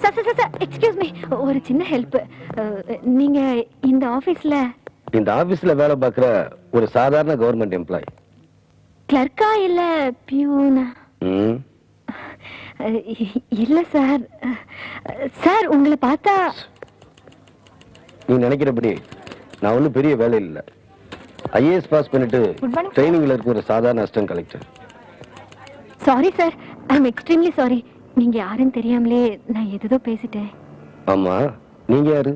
Sir sir sir excuse me, ஒரு சின்ன help. நீங்க இந்த ஆபீஸ்ல வேலை பார்க்குற ஒரு சாதாரண கவர்மெண்ட் எம்ப்ளாயி, கிளர்க்கா இல்ல பியூனா? இல்ல சார். சார் உங்களை பார்த்தா நீ நினைக்கிறபடி நான் ஒன்றும் பெரிய வேலை இல்லை. ஐஏஎஸ் பாஸ் பண்ணிட்டு ட்ரைனிங்ல இருக்க ஒரு சாதாரண assistant collector. Sorry sir, I am extremely sorry. நீங்க யாருன்னு தெரியாமலே நான் எதோ பேசிட்டேன். ஆமா, நீங்க யாரு?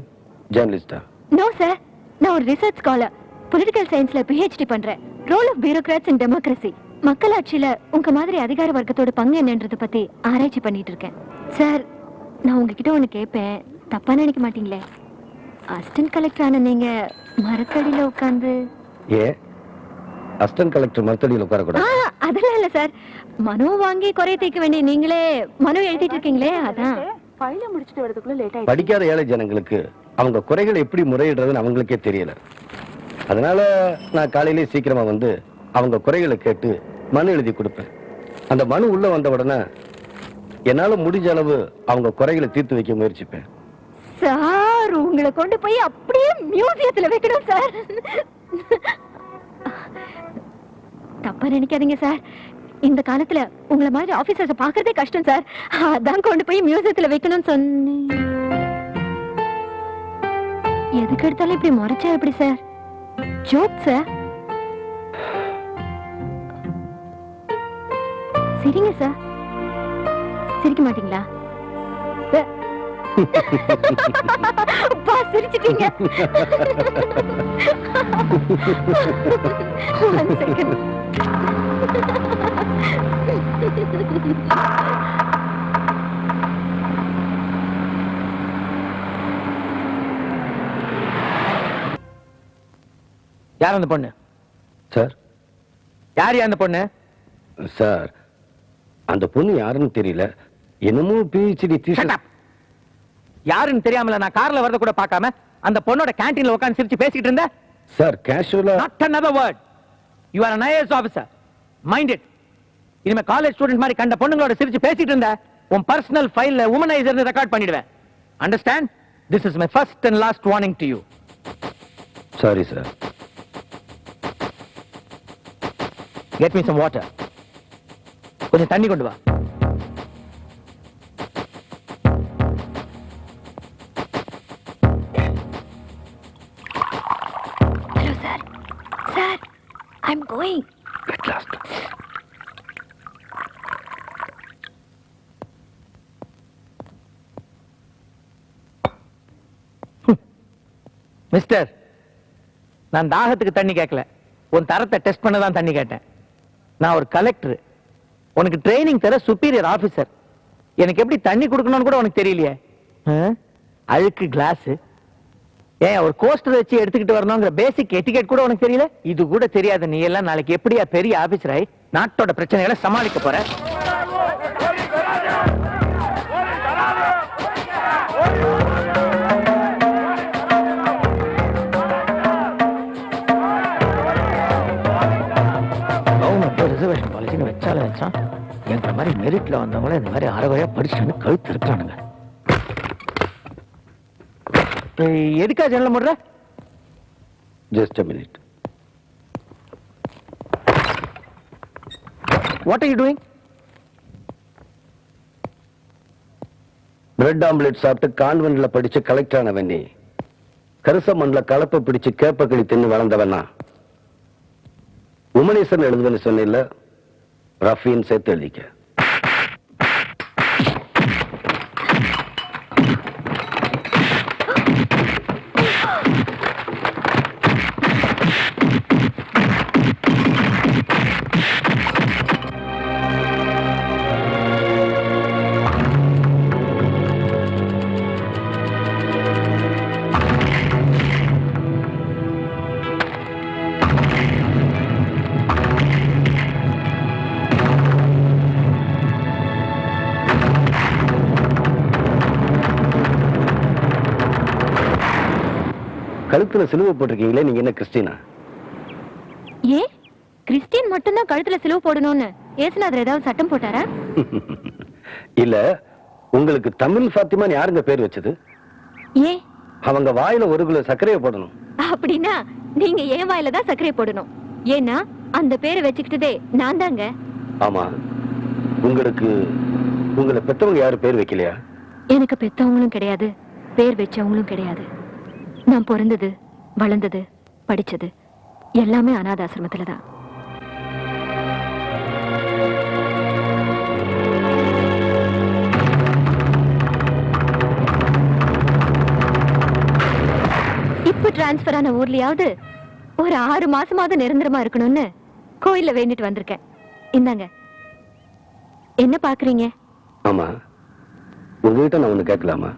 ஜர்னலிஸ்டா? நோ சார், நான் ஒரு ரிசர்ச் ஸ்காலர். பொலிட்டிக்கல் சயின்ஸ்ல PhD பண்றேன். Role of bureaucrats in democracy. மக்களாட்சியில உங்க மாதிரி அதிகார வர்க்கத்தோட பங்கு என்னன்றத பத்தி ஆராய்ச்சி பண்ணிட்டு இருக்கேன். சார், நான் உங்ககிட்ட ஒண்ணு கேட்பேன், தப்பா நினைக்க மாட்டீங்களே? அசிஸ்டன்ட் கலெக்டர் ஆன நீங்க மரத்தடியில உட்கார்ந்து அசிஸ்டன்ட் கலெக்டர் மரத்தடியில் உட்காரக்கூடாது? அதெல்லாம் இல்ல சார். மனு வாங்கி குறைய தீர்க்க வேண்டிய நீங்களே மனு எழுதிட்டு இருக்கீங்களே, அதான். ஃபைல முடிச்சிட்டு வரதுக்குள்ள லேட் ஆயிடுச்சு. படிக்காத ஏழை ஜனங்களுக்கு அவங்க குறைகளை எப்படி முறையிடுறதுன்னு அவங்களுக்கே தெரியல. அதனால நான் காலையிலே சீக்கிரமா வந்து அவங்க குறைகளை கேட்டு மனு எழுதி கொடுப்பேன். அந்த மனு உள்ள வந்த உடனே என்னால முடிஞ்ச அளவு அவங்க குறைகளை தீர்த்து வைக்க முயற்சிப்பேன். சார், உங்களை கொண்டு போய் அப்படியே மியூசியத்துல வைக்கணும் சார். தப்பா நினைக்காதீங்க சார். இந்த காலத்துல உங்களை மாதிரி ஆபீசர்ஸ் பாக்குறதே கஷ்டம் சார். அதான் கொண்டு போய் மியூசியத்துல வைக்கணும்னு சொன்னேன். எதுக்கு எடுத்தாலும் இப்படி முறைச்சா எப்படி சார்? Joke sir. சரிங்க சார். சிரிக்க மாட்டீங்களா? சிரிச்சிட்டீங்க. One second. யார் அந்த பொண்ணு? சார், யார் அந்த பொண்ணு? சார், அந்த பொண்ணு யாருன்னு தெரியல. என்னமோ PhD தீசிஸ். யாருன்னு தெரியாமல நான் கார்ல வரத கூட பார்க்காம அந்த பொண்ணோட கேண்டீன்ல உட்கார்ந்து சிரிச்சு பேசிட்டு இருந்த. சார், கேஷுவலா. Not another word. You are an IAS officer. Mind it. இனிமே காலேஜ் ஸ்டூடண்ட் மாதிரி கண்ட பொண்ணுங்களோட சிரிச்சு பேசிட்டு இருந்த உன் பர்சனல் ஃபைல்ல வுமனைசர்னு ரெக்கார்ட் பண்ணிடுவேன். Understand? This is my first and last warning to you. Sorry, sir. Get me some water. கொஞ்சம் தண்ணி கொண்டு வா. Hello, sir. Sir, I'm going. At last. Mister, நான் தாகத்துக்கு தண்ணி கேட்கல, உன் தரத்தை டெஸ்ட் பண்ண தான் தண்ணி கேட்டேன். நான் ஒரு கலெக்டர், உனக்கு ட்ரைனிங் தர சுப்பீரியர் ஆபீசர். எனக்கு எப்படி தண்ணி கொடுக்கணும்னு கூட உனக்கு தெரியலையே. அழுக்கு கிளாஸ், ஏன் ஒரு கோஸ்டர் வச்சு எடுத்துக்கிட்டு வரணுங்கிற பேசிக் எட்டிகெட் கூட உனக்கு தெரியல. இது கூட தெரியாத நீ எல்லாம் நாளைக்கு எப்படியா பெரிய ஆபீசர் ஆகி நாட்டோட பிரச்சனைகளை சமாளிக்க போற? ரிசர்வேஷன் பாலிசின்னு வச்சால வச்சான். என்ற மாதிரி மெரிட்ல வந்தவங்கள இந்த மாதிரி அறவையா படிச்சுட்டு கழுத்து இருக்கிறானுங்க. எதுக்கா ஜன்னல மூடுற? Just a minute. What are you doing? Bread omelette சாப்பிட்டு கான்வென்ட்ல படிச்சு கலெக்டர் ஆனவன் நீ. கருசமண்ல கலப்பை பிடிச்சு கேப்பக்களி தின்னு வளர்ந்தவனா? உமனேசன் எழுதுவன்னு சொன்ன ரஃபின்னு சேர்த்து எழுதிக்க. கழுத்துல சிலுவை போட்டிருக்கீங்களே, நீங்க என்ன கிறிஸ்டினா? ஏ, கிறிஸ்டியன் மட்டும்தான் கழுத்துல சிலுவை போடணும்னு ஏசுநாதர் ஏதாவது சட்டம் போட்டாரா? இல்ல, உங்களுக்கு தமிழ் ஃபாத்திமான்னு யாருங்க பேர் வச்சது? ஏன் அவங்க வாயில 1 கிலோ சர்க்கரையை போடணும். அப்படின்னா நீங்க என் வாயில தான் சர்க்கரை போடணும். ஏன்னா அந்த பேரை வச்சுக்கிட்டதே நான் தாங்க. ஆமா, உங்களுக்கு உங்களை பெத்தவங்க யாரு பேர் வைக்கலையா? எனக்கு பெத்தவங்களும் கிடையாது, பேர் வச்சவங்களும் கிடையாது. நான் பிறந்தது, வளர்ந்தது, படிச்சது எல்லாமே அனாதாசிரமத்துல தான். இப்ப டிரான்ஸ்பர் ஆன ஊர்லயாவது ஒரு 6 மாசமாவது நிரந்தரமா இருக்கணும்னு கோயில்ல வேண்டிட்டு வந்திருக்கேன். இந்தாங்க. என்ன பாக்குறீங்க? ஆமா, உங்ககிட்ட நான் ஒண்ணு கேட்கலாமா?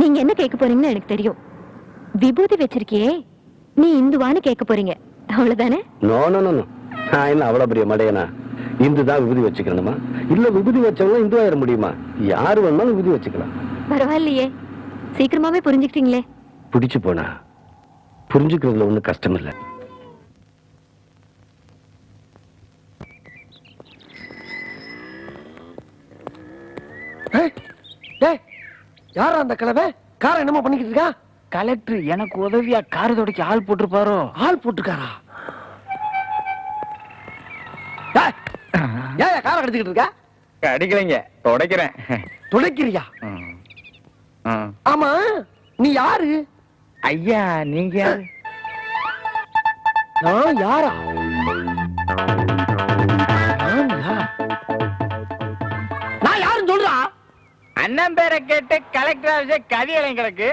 நீங்க என்ன கேட்க போறீங்கன்னு எனக்கு தெரியும். விபூதி வச்சிருக்கியே, நீ இந்துவான்னு கேட்க போறீங்க, அவ்வளவுதானே? No no no no. நான் என்ன அவ்வளவு பெரிய மடையனா? இந்து தான் விபூதி வச்சுக்கணுமா? இல்ல விபூதி வச்சவங்க இந்து ஆயிட முடியுமா? யாரு வேணாலும் விபூதி வச்சுக்கலாம். பரவாயில்லையே, சீக்கிரமாவே புரிஞ்சுக்கிட்டீங்களே. பிடிச்சு போனா புரிஞ்சுக்கிறதுல ஒண்ணும் கஷ்டம் இல்ல. யாரா அந்த கிழமை? காரை என்னமோ பண்ணிக்கிட்டு இருக்கா? கலெக்டர் எனக்கு உதவியா கார் துடைக்க ஆள் போட்டிருப்பாரோ? ஆள் போட்டுக்காரா? ஏன் காரை கடிச்சுக்கிட்டு இருக்கா? அடிக்கலைங்க, துடைக்கிறேன். துடைக்கிறியா? ஆமா, நீ யாரு? ஐயா, நீங்க யாரு? நான் யாரா? நான் யாருன்னு சொல்றா? அண்ணன் பேரை கேட்டு கலெக்டர் ஆஃபீஸே கதியலைங்க கிடக்கு.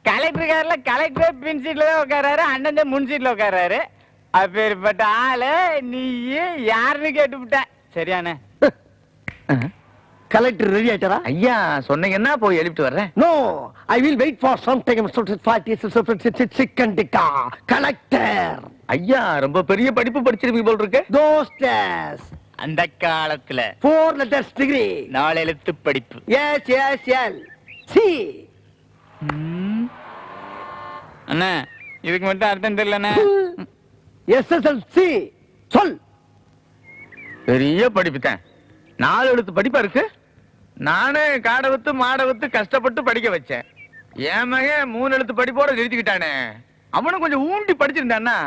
கலெக்டர் கார்ல கலெக்டர் பின் சீட்ல தான் உட்காராரு, அண்ணன் தான் முன் சீட்ல உட்காராரு. அப்பேற்பட்ட ஆளு நீ யாருன்னு கேட்டுவிட்ட. சரியானே? கலெக்டர் ரெடி ஆயிட்டாரா? ஐயா சொன்னீங்கன்னா போய் எழுப்பிட்டு வர்றேன். No, I will wait for some time. Chicken tikka collector. ஐயா ரொம்ப பெரிய படிப்பு படிச்சிருப்பீங்க போல் இருக்கு. தோஸ்டஸ் அந்த காலத்துல 4 letters degree. 4 எழுத்து படிப்பு. S S L C. அண்ணா இதுக்கு மட்டும் அர்த்தம் தெரியலண்ணே. எஸ்எஸ்எல்சி சொல். பெரிய படிப்பு தான். 4 எழுத்து படிப்பா இருக்கு. நானே காடை வித்து மாடை வித்து கஷ்டப்பட்டு படிக்க வச்சேன். என் மகன் 3 எழுத்து படிப்போட நிறுத்திக்கிட்டானே. அவனும் கொஞ்சம் ஊண்டி படிச்சிருந்தான்னா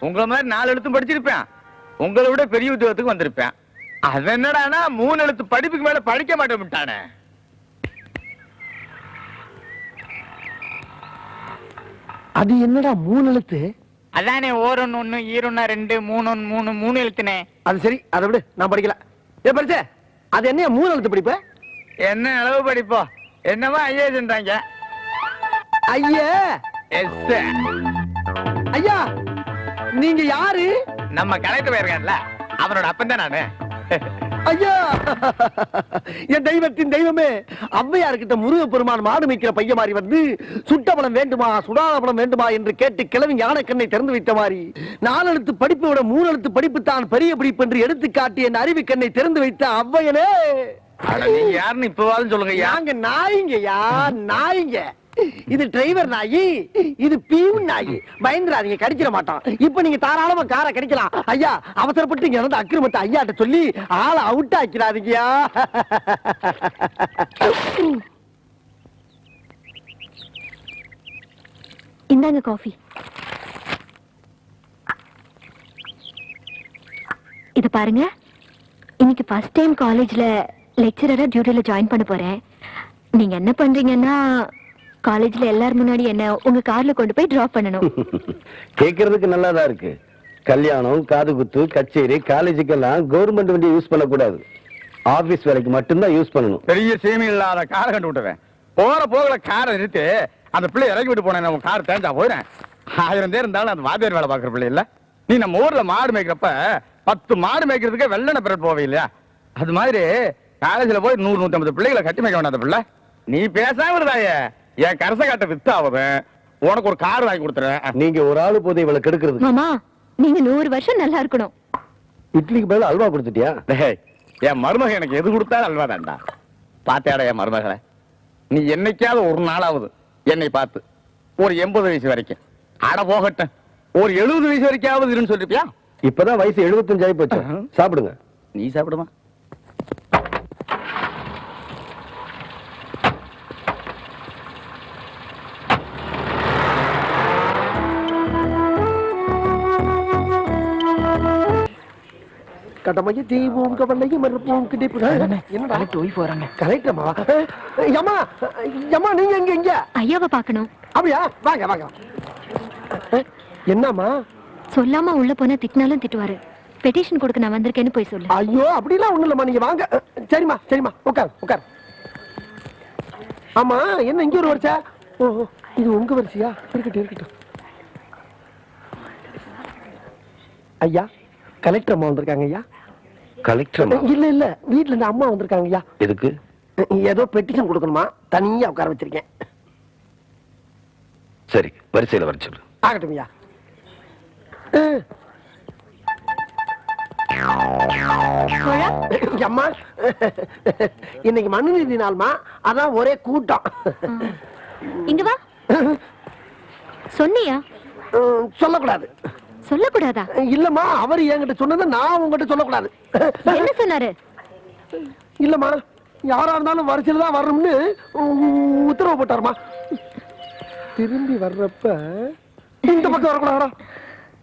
உங்களை மாதிரி 4 எழுத்தும் படிச்சிருப்பேன். உங்களை விட பெரிய உத்தியோகத்துக்கு வந்திருப்பேன். அது என்னடானா 3 எழுத்து படிப்புக்கு மேல படிக்க மாட்டேன் விட்டானே. அது என்னடா 3 எழுத்து? அதானே ஓரொன்னு 1 ஈரொன்னா 2 3 3 3 எழுத்துனே. அது சரி, அதை விடு, நான் படிக்கல. ஏ படிச்சே, அது என்ன 3 எழுத்து படிப்பு? என்ன அளவு படிப்போ? என்னவா ஐஏன்றாங்க. ஐயா எஸ் ஐயா, நீங்க யாரு? நம்ம கலெக்டர் இருக்கான்ல, அவனோட அப்பன் தான் நானு. ஐயா, என் தெய்வத்தின் தெய்வமே, ஔவையார்கிட்ட முருக பெருமான் மாடு மேய்க்கிற பைய மாதிரி வந்து சுட்ட பழம் வேண்டுமா சுடாத பழம் வேண்டுமா என்று கேட்டு கிழவி ஞான கண்ணை திறந்து வைத்த மாதிரி 4 எழுத்து படிப்பை விட 3 எழுத்து படிப்பு தான் பெரிய படிப்பு என்று எடுத்து காட்டி என் அறிவு கண்ணை திறந்து வைத்த ஔவையனே. நீங்க யாருன்னு இப்பவாதும் சொல்லுங்க. நாங்க நாய்ங்கயா, நாய்ங்க. இது டிரைவர் நாயி, இது பீவன் நாயி. பயந்துராதீங்க, கடிச்சிட மாட்டான். இப்ப நீங்க தாராளமா காரை கடிக்கலாம். ஐயா, அவசரப்பட்டு இங்க நடந்த அக்கிரமத்தை ஐயாட்ட சொல்லி ஆளை அவுட் ஆக்கிறாதீங்கயா. இந்தாங்க காஃபி. இது பாருங்க, இன்னைக்கு ஃபர்ஸ்ட் டைம் காலேஜ்ல லெக்சரரா டியூட்டில ஜாயின் பண்ண போறேன். நீங்க என்ன பண்றீங்கன்னா காலேஜ்ல எல்லாரும் முன்னாடி என்ன உங்க கார்ல கொண்டு போய் டிராப் பண்ணணும். கேட்கறதுக்கு நல்லாதான் இருக்கு. கல்யாணம், காது குத்து, கச்சேரி, காலேஜுக்கெல்லாம் கவர்மெண்ட் வண்டியை யூஸ் பண்ணக்கூடாது. ஆபீஸ் வேலைக்கு மட்டும்தான் யூஸ் பண்ணணும். பெரிய சேமி இல்லாத காரை கண்டு விட்டுவேன். போற போகல காரை நிறுத்தி அந்த பிள்ளை இறக்கி விட்டு போனேன். உன் கார் தேஞ்சா போயிடறேன். 1000 பேர் இருந்தாலும் அந்த வாத்தியார் வேலை பாக்குற பிள்ளை இல்ல. நீ நம்ம ஊர்ல மாடு மேய்க்கிறப்ப 10 மாடு மேய்க்கிறதுக்கே வெள்ளன பிறட் போவே இல்லையா? அது மாதிரி காலேஜ்ல போய் 100-150 பிள்ளைகளை கட்டி மேய்க்க வேண்டாம். பிள்ளை நீ பேசாம இருந்தாயே, என் கரச காட்ட வித்தாவது உனக்கு ஒரு கார் வாங்கி கொடுத்துறேன். நீங்க ஒரு ஆளு போதை இவளை கெடுக்கிறது. மாமா, நீங்க 100 வருஷம் நல்லா இருக்கணும். இட்லிக்கு பதிலா அல்வா கொடுத்துட்டியா? டேய், என் மருமக எனக்கு எது கொடுத்தாலும் அல்வா தான்டா. பாத்தியாடா என் மருமகளை? நீ என்னைக்காவது ஒரு நாளாவது என்னை பார்த்து ஒரு 80 வயசு வரைக்கும் அட போகட்டும் ஒரு 70 வயசு வரைக்காவது இருன்னு சொல்லிருப்பியா? இப்பதான் வயசு 75 ஆகி போச்சு. சாப்பிடுங்க. நீ சாப்பிடுமா? கடமைய தெய்வம் கவலையும் மறுப்போம் என்னடா போறாங்க. கலெக்டமா அம்மா அம்மா நீங்க எங்க எங்க ஐயாவை பார்க்கணும். அப்படியா வாங்க வாங்க என்னம்மா சொல்லாம உள்ள போனா திட்டினாலும் திட்டுவாரு. பெட்டிஷன் கொடுக்க நான் வந்திருக்கேன்னு போய் சொல்லு. ஐயோ அப்படிலாம் ஒண்ணு இல்லம்மா நீங்க வாங்க சரிம்மா சரிம்மா உட்கார் உட்கார் ஆமா என்ன இங்க ஒரு வரிசை ஓ இது உங்க வரிசையா இருக்கட்டும் இருக்கட்டும் ஐயா கலெக்டர் அம்மா வந்திருக்காங்க ஐயா கலெக்டர் இல்ல இல்ல வீட்ல இருந்து அம்மா வந்திருக்காங்க ஐயா எதுக்கு? ஏதோ பெட்டிஷன் கொடுக்கணுமா தனியா உட்கார வச்சிருக்கேன் சரி, வரிசையில வர சொல்லு. ஆகட்டும் ஐயா அம்மா இன்னைக்கு மனுநீதி நாள்மா அதான் ஒரே கூட்டம் இங்க வா. சொன்னியா? சொல்லக்கூடாது சொல்லக்கூடாதா? இல்லம்மா அவர் என்கிட்ட சொன்னதை நான் உங்ககிட்ட சொல்லக்கூடாது என்ன சொன்னாரு? இல்லம்மா யாரா இருந்தாலும் வரிசையில தான் வரணும்னு உத்தரவு போட்டாருமா திரும்பி வர்றப்ப இந்த பக்கம் வரக்கூடாதா